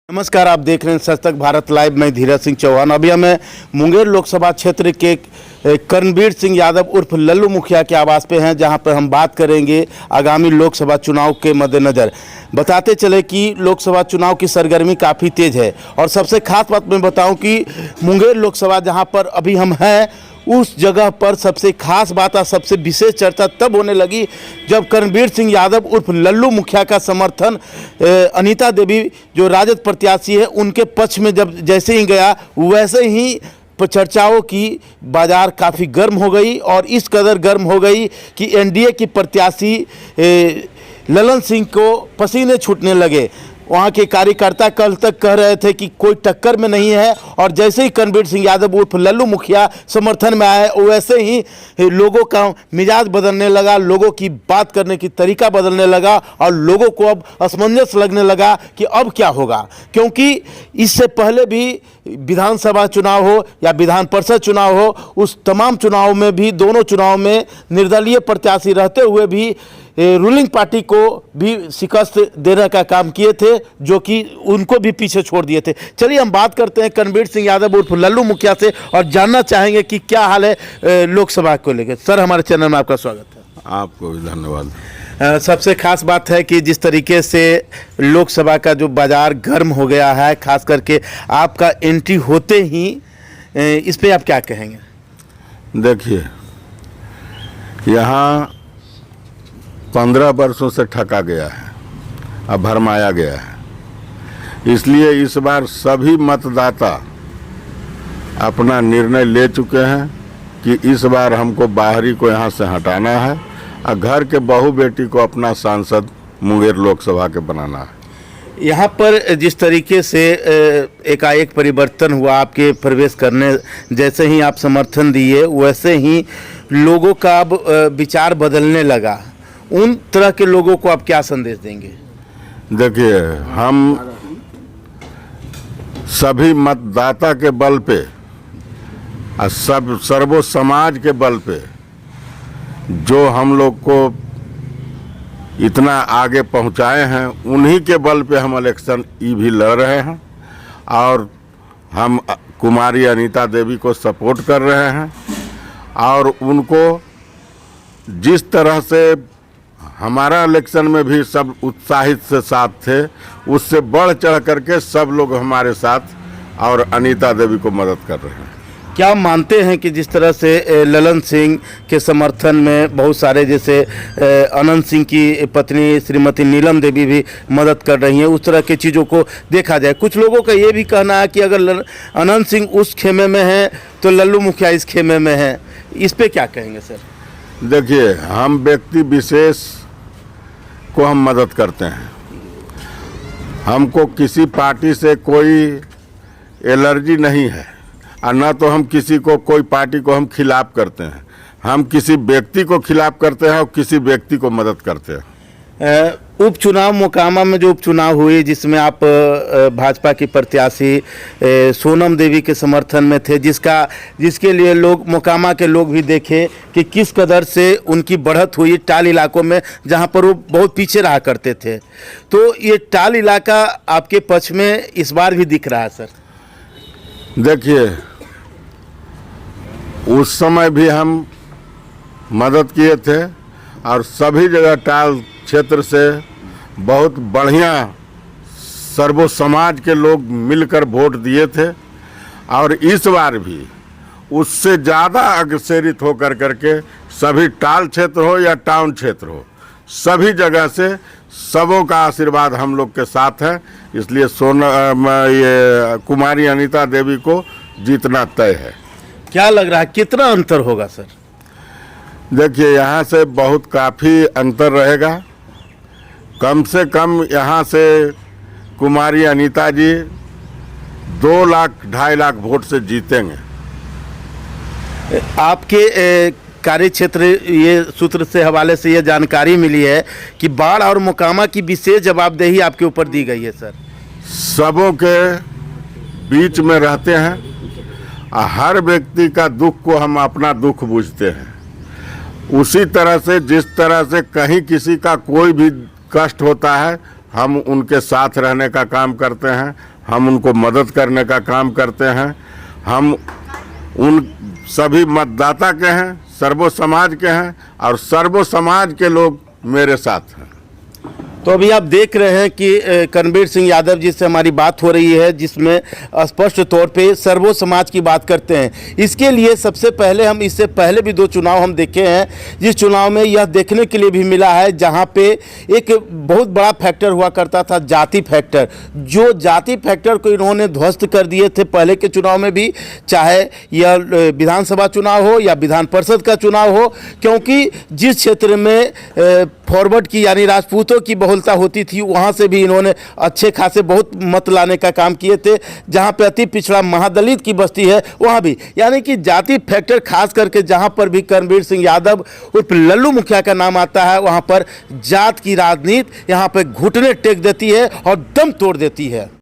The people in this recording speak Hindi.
नमस्कार, आप देख रहे हैं सच तक भारत लाइव। मैं धीरज सिंह चौहान। अभी हमें मुंगेर लोकसभा क्षेत्र के कर्णवीर सिंह यादव उर्फ लल्लू मुखिया के आवास पे हैं, जहां पर हम बात करेंगे आगामी लोकसभा चुनाव के मद्देनज़र। बताते चले कि लोकसभा चुनाव की सरगर्मी काफ़ी तेज़ है और सबसे खास बात मैं बताऊं कि मुंगेर लोकसभा जहां पर अभी हम हैं, उस जगह पर सबसे खास बात और सबसे विशेष चर्चा तब होने लगी जब कर्णवीर सिंह यादव उर्फ लल्लू मुखिया का समर्थन अनीता देवी जो राजद प्रत्याशी है उनके पक्ष में जब जैसे ही गया, वैसे ही चर्चाओं की बाजार काफ़ी गर्म हो गई और इस कदर गर्म हो गई कि एनडीए की प्रत्याशी ललन सिंह को पसीने छूटने लगे। वहाँ के कार्यकर्ता कल तक कह रहे थे कि कोई टक्कर में नहीं है, और जैसे ही कर्णवीर सिंह यादव उर्फ लल्लू मुखिया समर्थन में आए, वैसे ही लोगों का मिजाज बदलने लगा, लोगों की बात करने की तरीका बदलने लगा और लोगों को अब असमंजस लगने लगा कि अब क्या होगा। क्योंकि इससे पहले भी विधानसभा चुनाव हो या विधान परिषद चुनाव हो, उस तमाम चुनाव में भी, दोनों चुनाव में निर्दलीय प्रत्याशी रहते हुए भी रूलिंग पार्टी को भी शिकस्त देने का काम किए थे, जो कि उनको भी पीछे छोड़ दिए थे। चलिए हम बात करते हैं कर्णवीर सिंह यादव उर्फ लल्लू मुखिया से और जानना चाहेंगे कि क्या हाल है लोकसभा को लेकर। सर, हमारे चैनल में आपका स्वागत है। आपको भी धन्यवाद। सबसे खास बात है कि जिस तरीके से लोकसभा का जो बाजार गर्म हो गया है, खास करके आपका एंट्री होते ही, इस पर आप क्या कहेंगे? देखिए, यहाँ 15 वर्षों से ठगा गया है, अब भरमाया गया है। इसलिए इस बार सभी मतदाता अपना निर्णय ले चुके हैं कि इस बार हमको बाहरी को यहाँ से हटाना है और घर के बहू बेटी को अपना सांसद मुंगेर लोकसभा के बनाना है। यहाँ पर जिस तरीके से एकाएक परिवर्तन हुआ, आपके प्रवेश करने जैसे ही आप समर्थन दिए, वैसे ही लोगों का अब विचार बदलने लगा। उन तरह के लोगों को आप क्या संदेश देंगे? देखिए, हम सभी मतदाता के बल पे और सब सर्वो समाज के बल पे जो हम लोग को इतना आगे पहुंचाए हैं, उन्हीं के बल पे हम इलेक्शन भी लड़ रहे हैं और हम कुमारी अनीता देवी को सपोर्ट कर रहे हैं। और उनको जिस तरह से हमारा इलेक्शन में भी सब उत्साहित से साथ थे, उससे बढ़ चढ़ करके सब लोग हमारे साथ और अनीता देवी को मदद कर रहे हैं। क्या मानते हैं कि जिस तरह से ललन सिंह के समर्थन में बहुत सारे, जैसे अनंत सिंह की पत्नी श्रीमती नीलम देवी भी मदद कर रही हैं, उस तरह की चीज़ों को देखा जाए? कुछ लोगों का ये भी कहना है कि अगर अनंत सिंह उस खेमे में हैं तो लल्लू मुखिया इस खेमे में हैं। इस पे क्या कहेंगे सर? देखिए, हम व्यक्ति विशेष को हम मदद करते हैं। हमको किसी पार्टी से कोई एलर्जी नहीं है और न तो हम किसी को, कोई पार्टी को हम खिलाफ करते हैं। हम किसी व्यक्ति को खिलाफ करते हैं और किसी व्यक्ति को मदद करते हैं। उपचुनाव मोकामा में जो उपचुनाव हुए, जिसमें आप भाजपा की प्रत्याशी सोनम देवी के समर्थन में थे, जिसके लिए लोग, मोकामा के लोग भी देखे कि किस कदर से उनकी बढ़त हुई टाल इलाकों में, जहां पर वो बहुत पीछे रहा करते थे। तो ये टाल इलाका आपके पक्ष में इस बार भी दिख रहा है सर? देखिए, उस समय भी हम मदद किए थे और सभी जगह टाल क्षेत्र से बहुत बढ़िया सर्वो समाज के लोग मिलकर वोट दिए थे। और इस बार भी उससे ज़्यादा अग्रसरित होकर करके सभी टाल क्षेत्र हो या टाउन क्षेत्र हो, सभी जगह से सबों का आशीर्वाद हम लोग के साथ है। इसलिए ये कुमारी अनीता देवी को जीतना तय है। क्या लग रहा है, कितना अंतर होगा सर? देखिए, यहाँ से बहुत काफ़ी अंतर रहेगा। कम से कम यहाँ से कुमारी अनीता जी 2 लाख 2.5 लाख वोट से जीतेंगे। आपके कार्य क्षेत्र, ये सूत्र से हवाले से ये जानकारी मिली है कि बाढ़ और मोकामा की विशेष जवाबदेही आपके ऊपर दी गई है सर। सबों के बीच में रहते हैं और हर व्यक्ति का दुख को हम अपना दुख बूझते हैं। उसी तरह से जिस तरह से कहीं किसी का कोई भी कष्ट होता है, हम उनके साथ रहने का काम करते हैं, हम उनको मदद करने का काम करते हैं। हम उन सभी मतदाता के हैं, सर्वो समाज के हैं और सर्वो समाज के लोग मेरे साथ हैं। तो अभी आप देख रहे हैं कि करणबीर सिंह यादव जी से हमारी बात हो रही है, जिसमें स्पष्ट तौर पे सर्वो समाज की बात करते हैं। इसके लिए सबसे पहले हम इससे पहले भी 2 चुनाव हम देखे हैं, जिस चुनाव में यह देखने के लिए भी मिला है जहां पे एक बहुत बड़ा फैक्टर हुआ करता था, जाति फैक्टर। जो जाति फैक्टर को इन्होंने ध्वस्त कर दिए थे पहले के चुनाव में भी, चाहे यह विधानसभा चुनाव हो या विधान परिषद का चुनाव हो, क्योंकि जिस क्षेत्र में फॉरवर्ड की यानी राजपूतों की बहुलता होती थी, वहाँ से भी इन्होंने अच्छे खासे बहुत मत लाने का काम किए थे। जहाँ पे अति पिछड़ा महादलित की बस्ती है वहाँ भी, यानी कि जाति फैक्टर खास करके जहाँ पर भी करणबीर सिंह यादव उर्फ लल्लू मुखिया का नाम आता है, वहाँ पर जात की राजनीति यहाँ पे घुटने टेक देती है और दम तोड़ देती है।